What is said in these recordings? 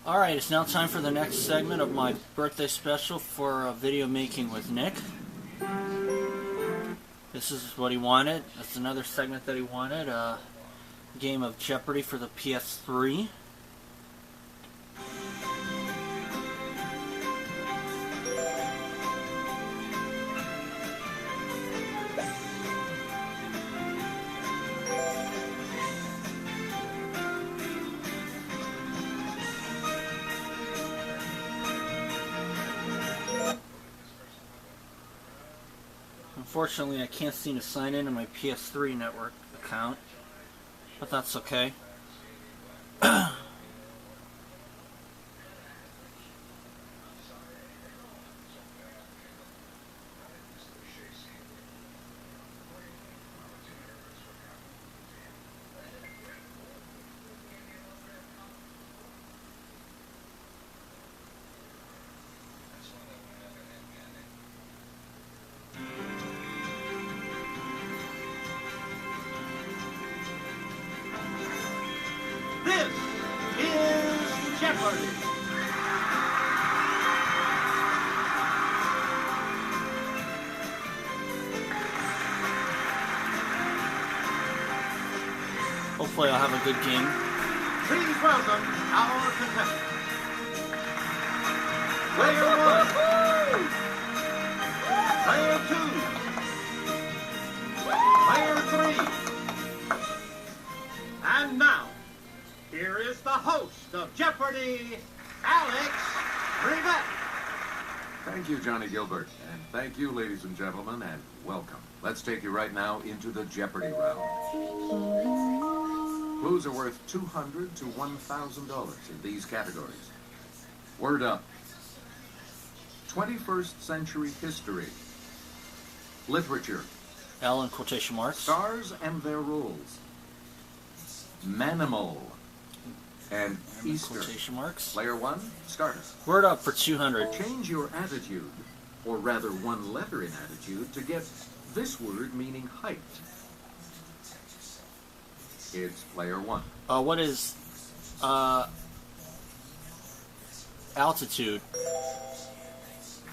Alright, it's now time for the next segment of my birthday special for Video Making with Nick. This is what he wanted. That's another segment that he wanted. A game of Jeopardy for the PS3. Unfortunately, I can't seem to sign into my PS3 network account, but that's okay. This is Jeopardy! Hopefully I'll have a good game. Please welcome our contestants. Player 1, Player 2, Player 3, and now, here is the host of Jeopardy, Alex Rivet. Thank you, Johnny Gilbert. And thank you, ladies and gentlemen, and welcome. Let's take you right now into the Jeopardy round. Clues are worth $200 to $1,000 in these categories. Word up. 21st century history. Literature. L in quotation marks. Stars and their roles. Manimal. And M in Easter. quotation marks. Player 1, starter. Word up for 200. Change your attitude, or rather one letter in attitude, to get this word meaning height. It's player 1. What is altitude?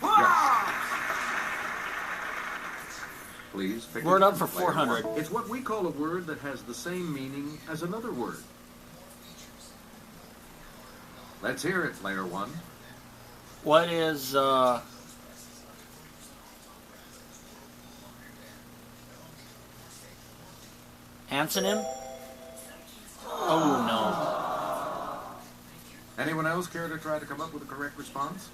Yes. Please pick Word again, up for player 400. 1. It's what we call a word that has the same meaning as another word. Let's hear it, player 1. What is antonym? Oh no. Anyone else care to try to come up with a correct response?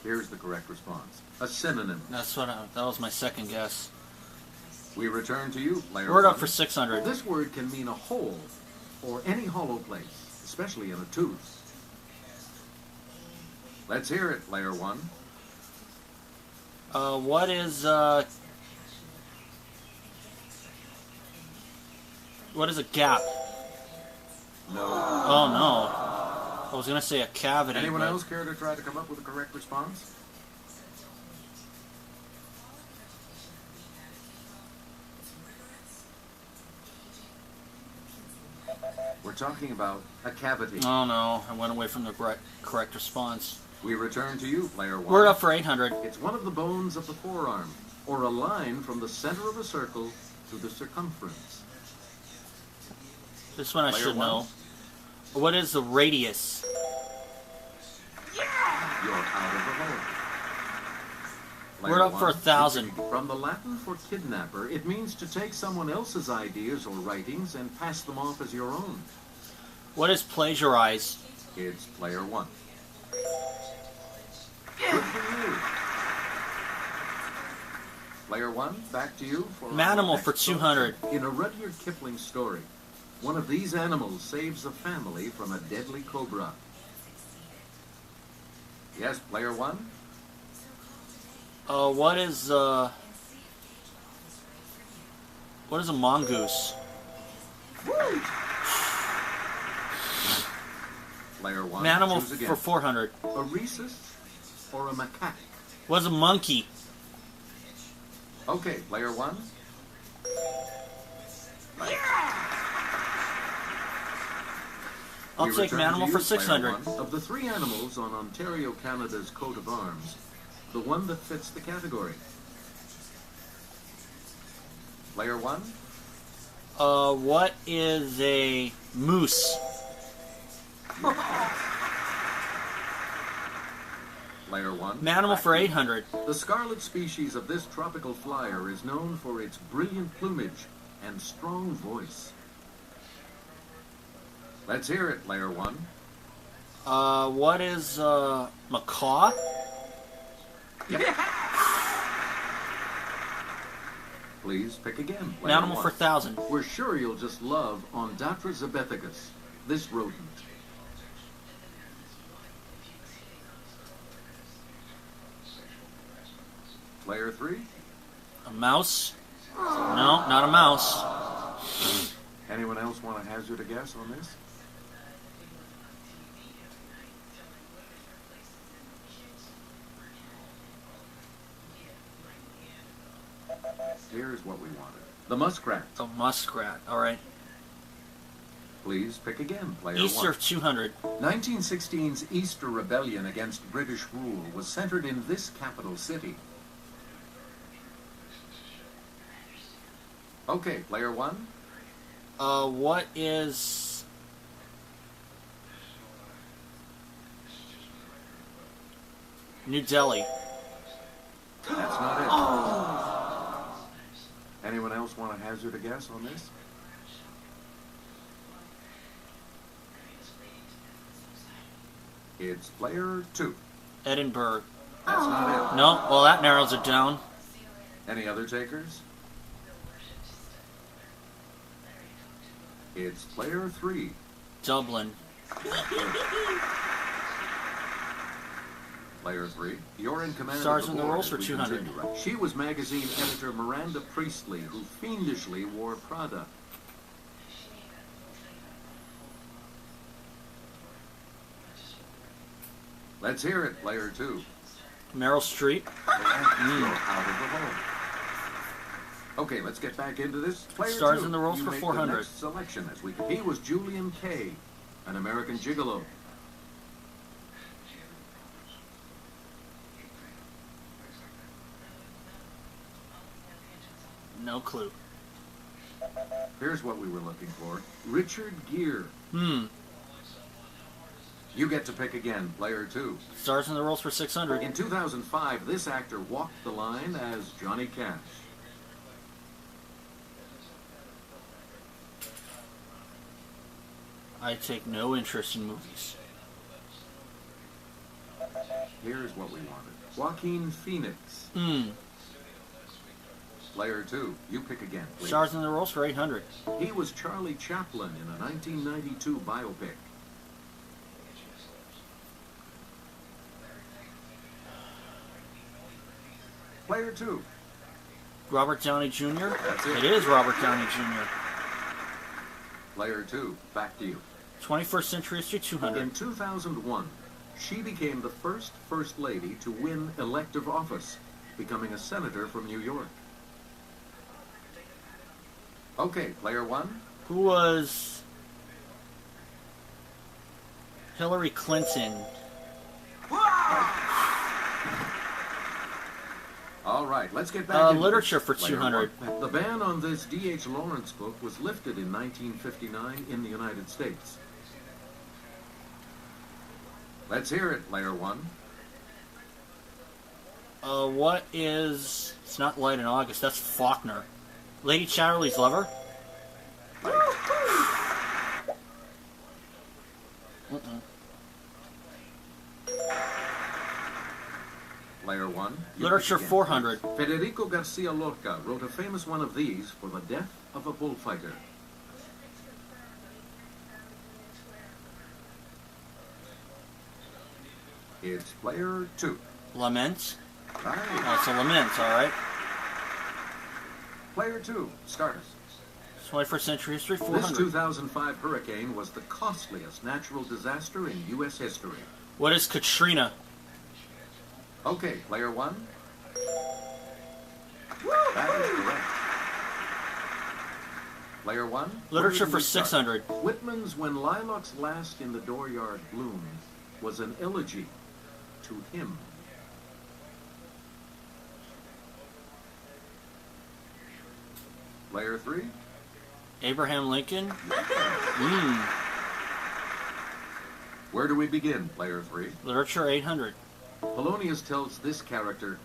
Here's the correct response. A synonym. That's what that was my second guess. We return to you, player Word 1. up for 600. This word can mean a hole or any hollow place, especially in a tooth. Let's hear it, player 1. What is a gap? No. Oh no. I was gonna say a cavity. Anyone but else care to try to come up with a correct response? We're talking about a cavity. Oh no, I went away from the correct response. We return to you, player 1. Word up for 800. It's one of the bones of the forearm, or a line from the center of a circle to the circumference. This one I Player should 1. know. What is the radius? You're out of the hole. Word up for 1,000. From the Latin for kidnapper, it means to take someone else's ideas or writings and pass them off as your own. What is plagiarize? It's player 1. Good for you. Player 1, back to you for Manimal for 200. In a Rudyard Kipling story, one of these animals saves a family from a deadly cobra. Yes, player 1. What is a mongoose? Player 1. Manimal choose again. for 400. A rhesus or a macaque? What is a monkey? Okay, player one. I'll We take return an to animal you, for player 600. one. Of the 3 animals on Ontario, Canada's coat of arms, the one that fits the category. Player one. What is a moose? Player one. An animal for 800. The scarlet species of this tropical flyer is known for its brilliant plumage and strong voice. Let's hear it, player one. What is macaw? Please pick again, An player animal one. for 1,000. We're We're sure you'll just love Ondatra zebethicus, this rodent. Player three. a mouse? No, not a mouse. Anyone else want to hazard a guess on this? Here's what we wanted. The muskrat. A muskrat. All right. Please pick again, player Easter one. of 200. 1916's Easter Rebellion against British rule was centered in this capital city. Okay, player one. What is New Delhi? That's not it. Anyone else want to hazard a guess on this? It's player two. Edinburgh. That's not it. No. Well, that narrows it down. Any other takers? It's player three. Dublin. Player three. You're in command Stars of in the the board rolls as for we 200. continue, right? She was magazine editor Miranda Priestley, who fiendishly wore Prada. Let's hear it, player two. Meryl Streep. You're out of the hole. Okay, let's get back into this. Player Stars two. in the rolls You for make 400. The next selection as he was Julian Kay, an American gigolo. No clue. Here's what we were looking for. Richard Gere. Hmm. You get to pick again, player two. Stars in the rolls for 600. In 2005, this actor walked the line as Johnny Cash. I take no interest in movies. Here's what we wanted. Joaquin Phoenix. Hmm. Player two. You pick again, please. Stars in the rolls for 800. He was Charlie Chaplin in a 1992 biopic. Player two. Robert Downey Jr. That's it. It is Robert Downey Jr. Player two. Back to you. 21st Century History 200. In 2001, she became the first First Lady to win elective office, becoming a senator from New York. Okay, player one. Who was Hillary Clinton? All right, let's get back into Literature this. for Player 200. one. The ban on this D.H. Lawrence book was lifted in 1959 in the United States. Let's hear it, player one. What is... It's not Light in August, that's Faulkner. Lady Chatterley's Lover? Player one. You Literature pick again. 400. Federico Garcia Lorca wrote a famous one of these for the death of a bullfighter. It's player two. Lament? Right. Oh, it's a lament, alright. Player two. Start us. 21st Century History This 400. 2005 hurricane was the costliest natural disaster in U.S. history. What is Katrina? Okay, player one. That is correct. Player 1. Literature where do for we start? 600. Whitman's When Lilacs Last in the Dooryard Blooms was an elegy to him. Player 3. Abraham Lincoln. Where do we begin, Player 3? Literature 800. Polonius tells this character,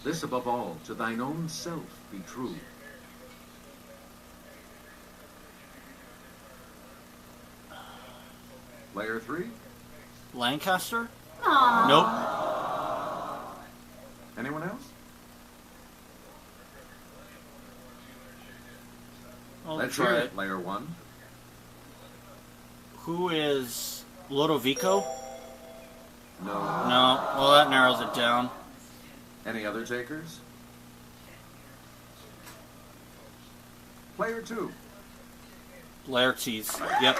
"This above all, to thine own self be true." Player 3. Lancaster? Aww. Nope. Anyone else? I'll Let's try hear it. it, Player 1. Who is Lodovico? No. No. Well, that narrows it down. Any other takers? Player 2. Laertes. Yep.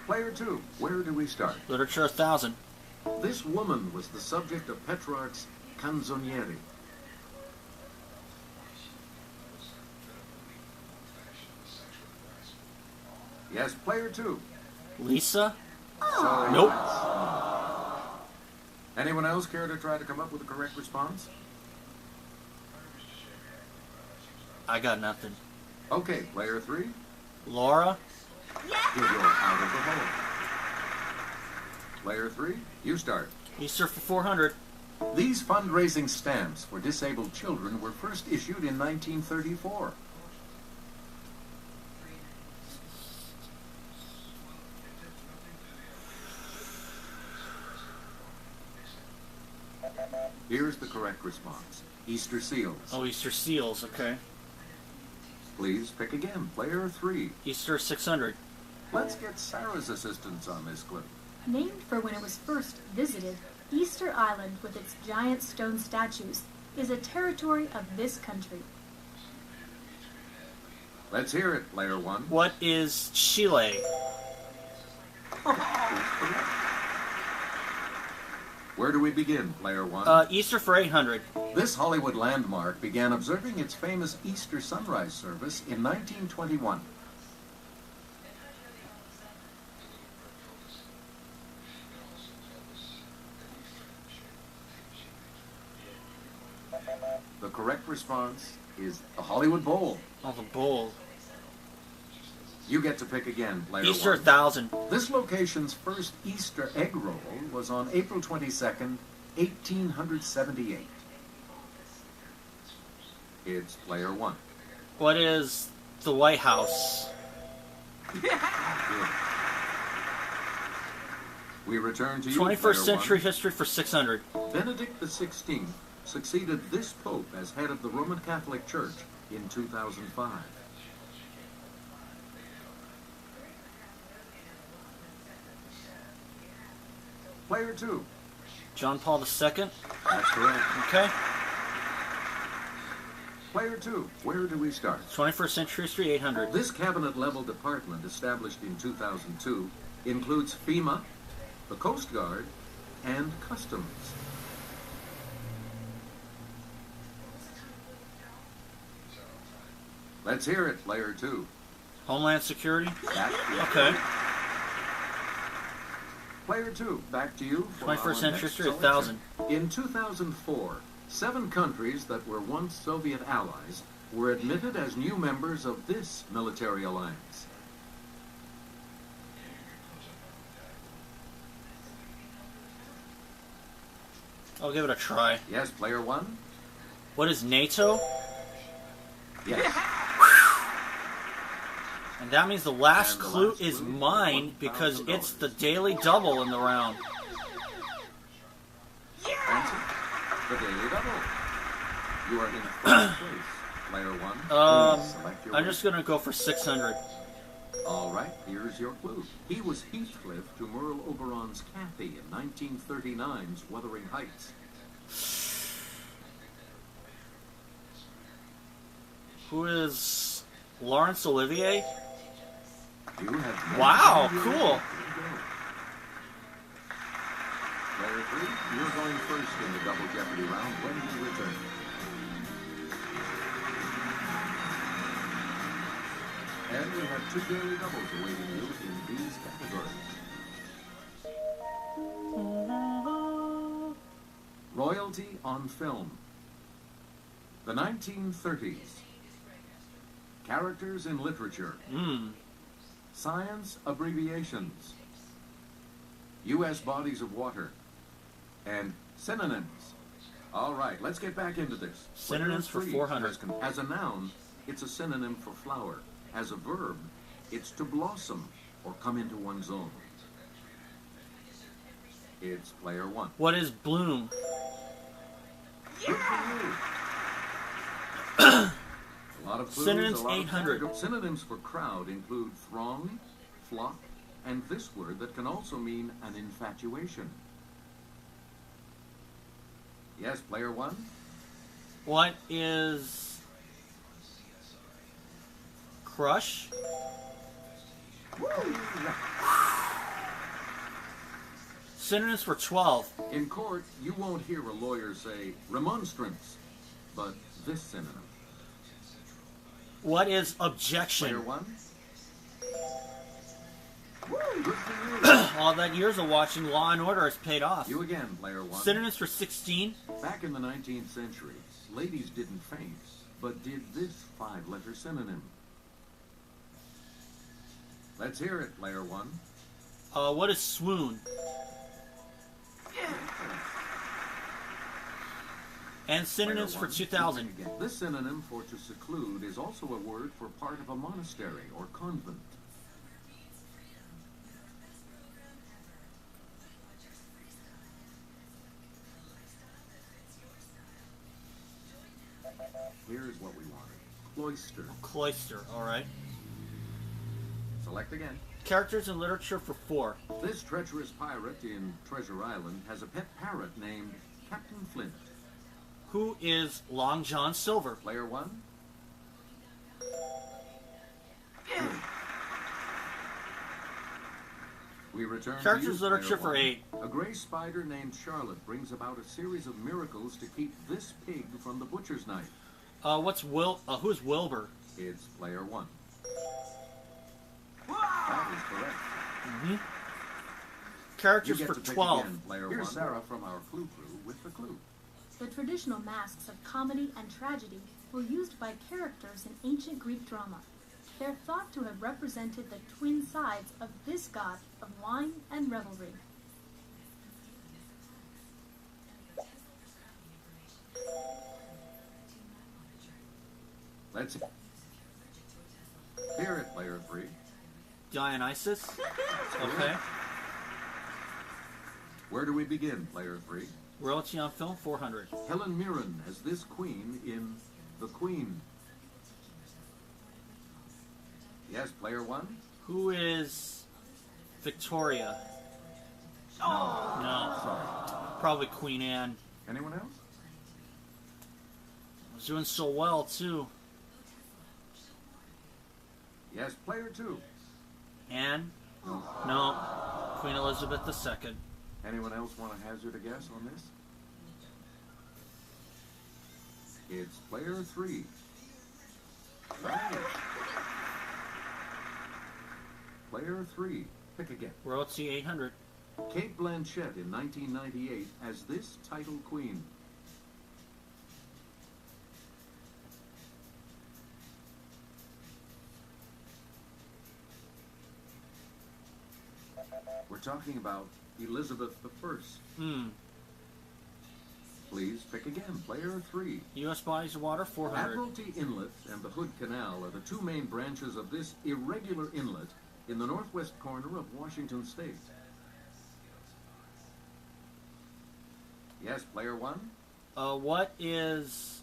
Player 2. Where do we start? Literature 1000. This woman was the subject of Petrarch's Canzoniere. Yes, Player 2. Lisa? Sorry. Nope. Anyone else care to try to come up with the correct response? I got nothing. Okay, Player 3. Laura? You're out of the hole. Player 3, you start. Easter for 400. These fundraising stamps for disabled children were first issued in 1934. Here's the correct response. Easter seals. Oh, Easter seals. Okay. Please pick again. Player 3. Easter 600. Let's get Sarah's assistance on this clip. Named for when it was first visited, Easter Island, with its giant stone statues, is a territory of this country. Let's hear it, Player 1. What is Chile? Where do we begin, Player 1? Easter for 800. This Hollywood landmark began observing its famous Easter sunrise service in 1921. The correct response is the Hollywood Bowl. Oh, the bowl. You get to pick again, Player Easter 1. 1000. This location's first Easter egg roll was on April 22nd, 1878. It's Player 1. What is the White House? Good. We return to you, 21st Player century 1. history for 600. Benedict XVI succeeded this pope as head of the Roman Catholic Church in 2005. Player 2. John Paul II. That's correct. Okay. Player 2. Where do we start? 21st century history 800. This cabinet-level department, established in 2002, includes FEMA, the Coast Guard, and Customs. Let's hear it, Player 2. Homeland Security. Back to you. Okay. Player 2, back to you. For 21st our century next history selection. 1000. In 2004, 7 countries that were once Soviet allies were admitted as new members of this military alliance. I'll give it a try. Yes, Player 1? What is NATO? Yes. And that means the last And the clue last is clue, mine because $1,000. it's the daily double in the round. Answer? The Daily Double. You are in first place, Player 1. Please select your I'm way. just gonna go for 600. All right, here's your clue. He was Heathcliff to Merle Oberon's Cathy in 1939's Wuthering Heights. Who is Laurence Olivier? You have Wow, no idea. cool. Here you go. Player 3, you're going first in the Double Jeopardy round when we return. And we have 2 daily doubles awaiting you in these categories. Royalty on film. The 1930s. Characters in literature. Science abbreviations. U.S. bodies of water. And synonyms. All right, let's get back into this. Synonyms for 400. As a noun, it's a synonym for flower. As a verb, it's to blossom or come into one's own. It's player 1. What is bloom? Good for you. A lot of clues, Synonyms a lot of 800. Synonyms for crowd include throng, flock, and this word that can also mean an infatuation. Yes, player 1. What is crush? Synonyms for 12. In court, you won't hear a lawyer say remonstrance, but this synonym. What is objection? Player 1. Good for you. All that years of watching Law and Order has paid off. You again, player 1. Synonyms for 16. Back in the 19th century, ladies didn't faint, but did this 5-letter synonym. Let's hear it, player 1. What is swoon? And synonyms for 2000. This synonym for to seclude is also a word for part of a monastery or convent. Here's what we wanted. Cloister. Cloister, alright. Select again. Characters in literature for 4. This treacherous pirate in Treasure Island has a pet parrot named Captain Flint. Who is Long John Silver? Player 1. We return Characters to you, literature player for 1. 8. A gray spider named Charlotte brings about a series of miracles to keep this pig from the butcher's knife. Who's Wilbur? It's player 1. That is correct. Characters You get for to pick 12. again, player 1. Here's Sarah from our Clue Crew with the clue. The traditional masks of comedy and tragedy were used by characters in ancient Greek drama. They're thought to have represented the twin sides of this god of wine and revelry. Let's hear it, player 3. Dionysus? Okay. Where do we begin, player 3? Royalty on film 400. Helen Mirren as this queen in The Queen. Yes, player 1. Who is Victoria? No. Sorry. Probably Queen Anne. Anyone else? Was doing so well, too. Yes, player 2. Anne? No. Queen Elizabeth II. Anyone else want to hazard a guess on this? It's player 3. Right. Player 3. Pick again. Royalty 800. Kate Blanchett in 1998 as this title queen. We're talking about Elizabeth I. Please pick again. Player 3. U.S. bodies of water 400. Admiralty Inlet and the Hood Canal are the two main branches of this irregular inlet in the northwest corner of Washington State. Yes, player 1. What is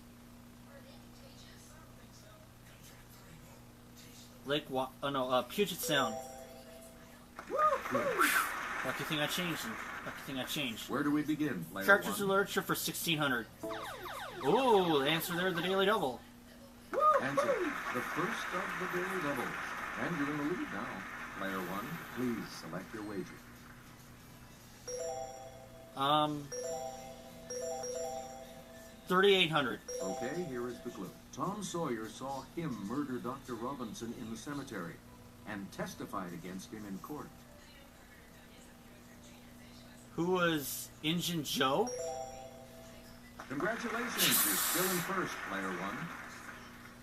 Puget Sound? Lucky thing I changed. Where do we begin, player Characters 1? in literature for 1600. Ooh, the answer there, the Daily Double. Answer. The first of the daily doubles. And you're in the lead now. Player 1, please select your wager. $3,800. Okay, here is the clue. Tom Sawyer saw him murder Dr. Robinson in the cemetery and testified against him in court. Who was Injun Joe? Congratulations, you're still in first, player one.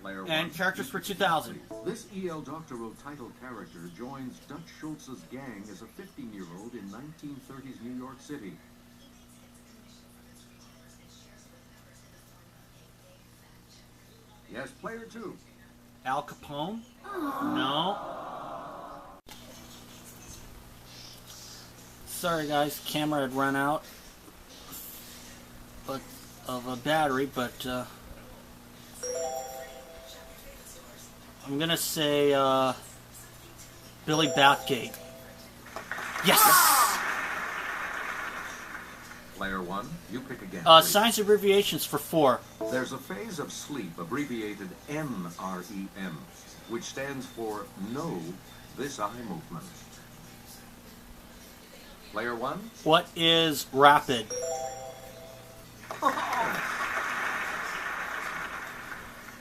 Player one. And characters for 2000. This E.L. Doctorow title character joins Dutch Schultz's gang as a 15-year-old in 1930s New York City. Yes, player two. Al Capone? No. Sorry guys, camera had run out of a battery, but I'm gonna say Billy Bathgate. Yes! Player one, you pick again. Science abbreviations for 4. There's a phase of sleep abbreviated NREM, which stands for No This Eye Movement. Player one. What is rapid?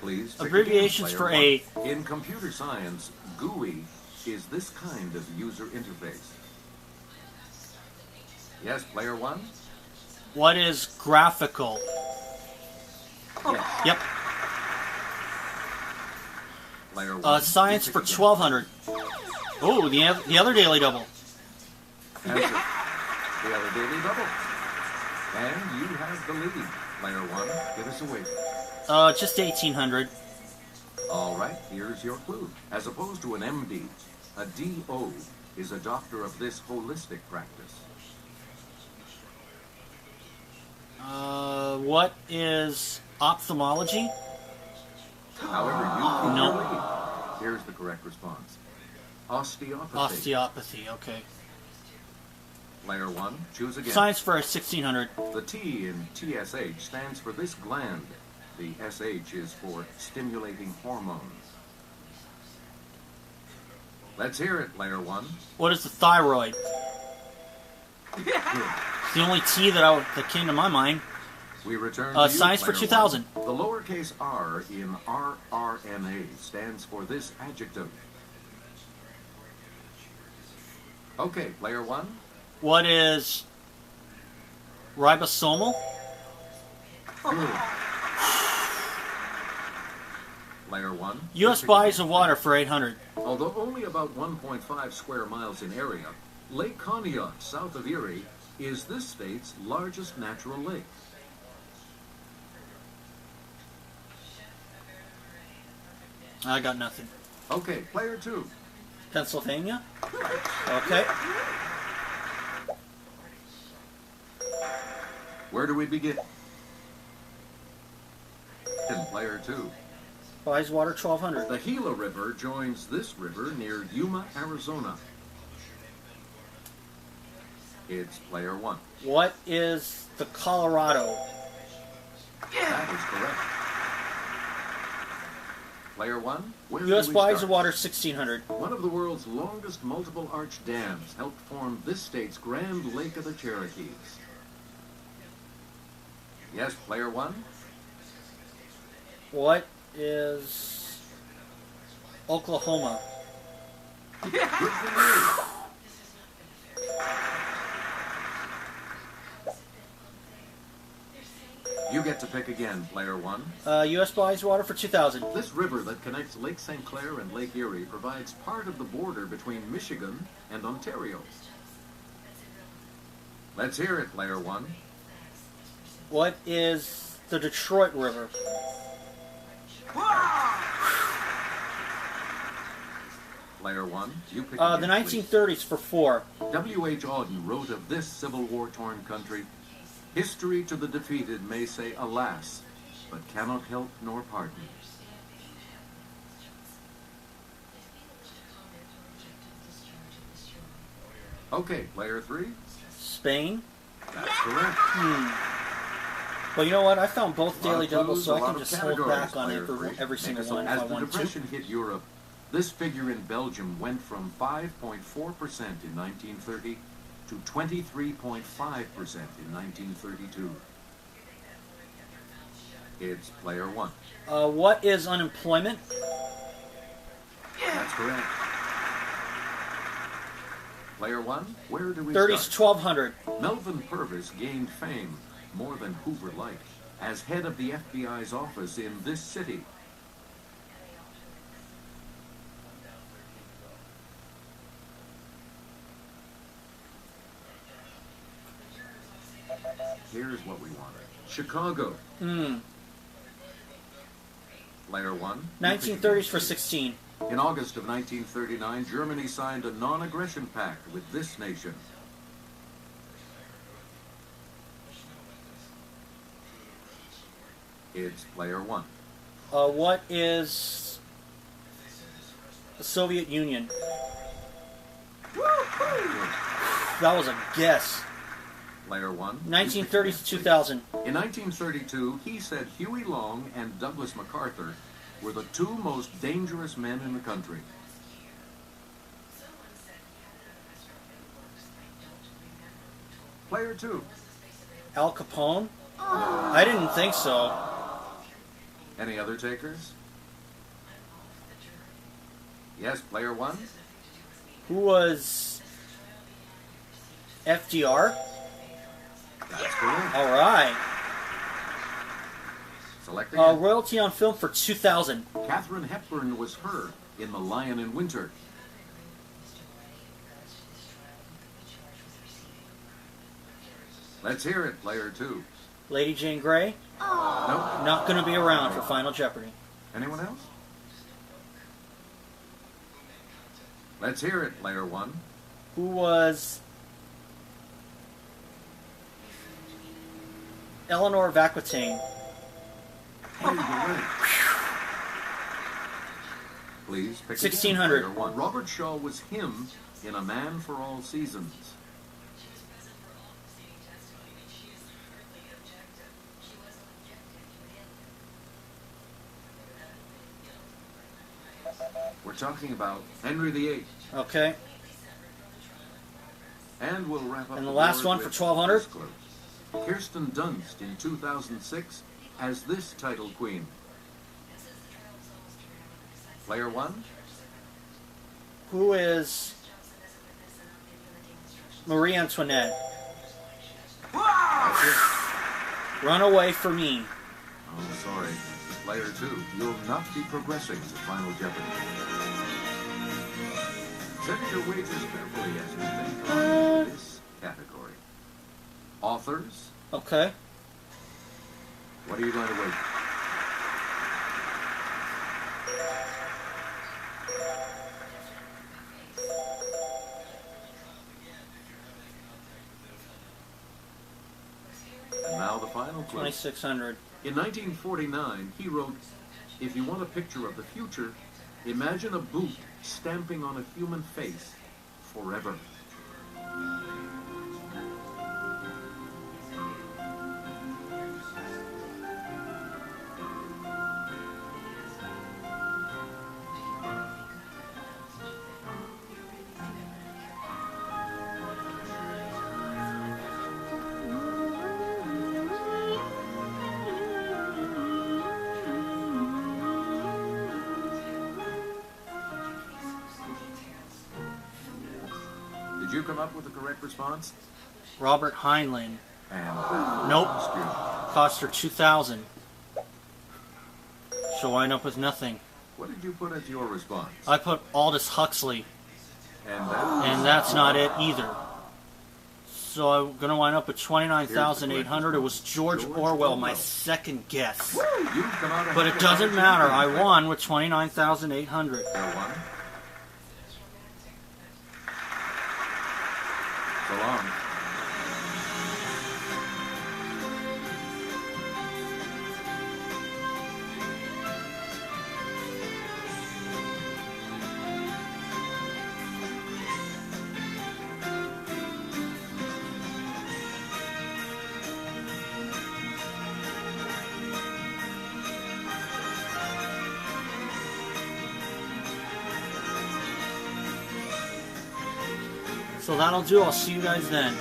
Please. pick Abbreviations again, for player 8. one. In computer science, GUI is this kind of user interface. Yes, player one. What is graphical? Yes. Yep. Player one. Science you for pick again. 1200. Oh, the other daily double. Answer. The other daily double. And you have the lead. Player one, give us a wait. Just 1800. All right, here's your clue. As opposed to an MD, a DO is a doctor of this holistic practice. What is ophthalmology? However, you keep No. your lead. Here's the correct response. Osteopathy. Osteopathy, okay. Player one, choose again. Science for 1600. The T in TSH stands for this gland. The SH is for stimulating hormones. Let's hear it, player one. What is the thyroid? Good. It's the only T that came to my mind. We return to you, Science for player 2000. one. The lowercase r in rRNA stands for this adjective. Okay, player one. What is ribosomal? Good. Player one. U.S. bodies of water for 800. Although only about 1.5 square miles in area, Lake Conneaut, south of Erie, is this state's largest natural lake. I got nothing. Okay, player two. Pennsylvania? Okay. Where do we begin? In player two. Bodies of water 1200. The Gila River joins this river near Yuma, Arizona. It's player one. What is the Colorado? That is correct. Player one. Where do U.S. we bodies start? of water 1600. One of the world's longest multiple arch dams helped form this state's Grand Lake of the Cherokees. Yes, player one. What is Oklahoma? Good for you. You get to pick again, player one. U.S. bodies of water for 2000. This river that connects Lake St. Clair and Lake Erie provides part of the border between Michigan and Ontario. Let's hear it, player one. What is the Detroit River? Player one, you pick The again, please. 1930s for 4. W.H. Auden wrote of this Civil War-torn country, "History to the defeated may say alas, but cannot help nor pardon." Okay, player three. Spain? That's correct. Well, you know what? I found both A lot daily of doubles, clues, so a I lot can of just hold categories, back on player it for three. every single Make us- one if As I the want to. Depression hit Europe, this figure in Belgium went from 5.4% in 1930 to 23.5% in 1932. It's player one. What is unemployment? That's correct. Player one, where do we 30s, start? 1200. Melvin Purvis gained fame, more than Hoover liked, as head of the FBI's office in this city. Here's what we wanted. Chicago. Player one. 1930s for 16. In August of 1939, Germany signed a non-aggression pact with this nation. It's player one. What is the Soviet Union? That was a guess. Player one. 1930s to 2000. In 1932, he said Huey Long and Douglas MacArthur were the two most dangerous men in the country. Player two. Al Capone? I didn't think so. Any other takers? Yes, player one. Who was FDR? That's correct. All right. Select again. Royalty on film for 2000. Katharine Hepburn was her in The Lion in Winter. Let's hear it, player two. Lady Jane Grey? Nope. Not going to be around for Final Jeopardy. Anyone else? Let's hear it, player one. Who was Eleanor of Aquitaine? Hey, you're right. Please pick 1600. again, player one. Robert Shaw was him in A Man for All Seasons. We're talking about Henry VIII. Okay. And we'll wrap up And the last board one for with 1200? this clue. Kirsten Dunst in 2006 as this title queen. Player one. Who is Marie Antoinette? That's it. Run away for me. Oh, sorry. Player two. You'll not be progressing to Final Jeopardy. Consider your wages carefully as you think on this category. Authors. Okay. What are you going to wait? And now the final clue. 2600. In 1949, he wrote, "If you want a picture of the future, imagine a boot stamping on a human face forever." Did you come up with the correct response? Robert Heinlein. And Nope. dispute. Cost her 2000. She'll wind up with nothing. What did you put as your response? I put Aldous Huxley, And that and that's not it either. So I'm going to wind up with 29,800. It was George Orwell, my second guess. you've come out But ahead it doesn't of matter. I Jeopardy. won with 29,800. Player one. So long. So that'll do. I'll see you guys then.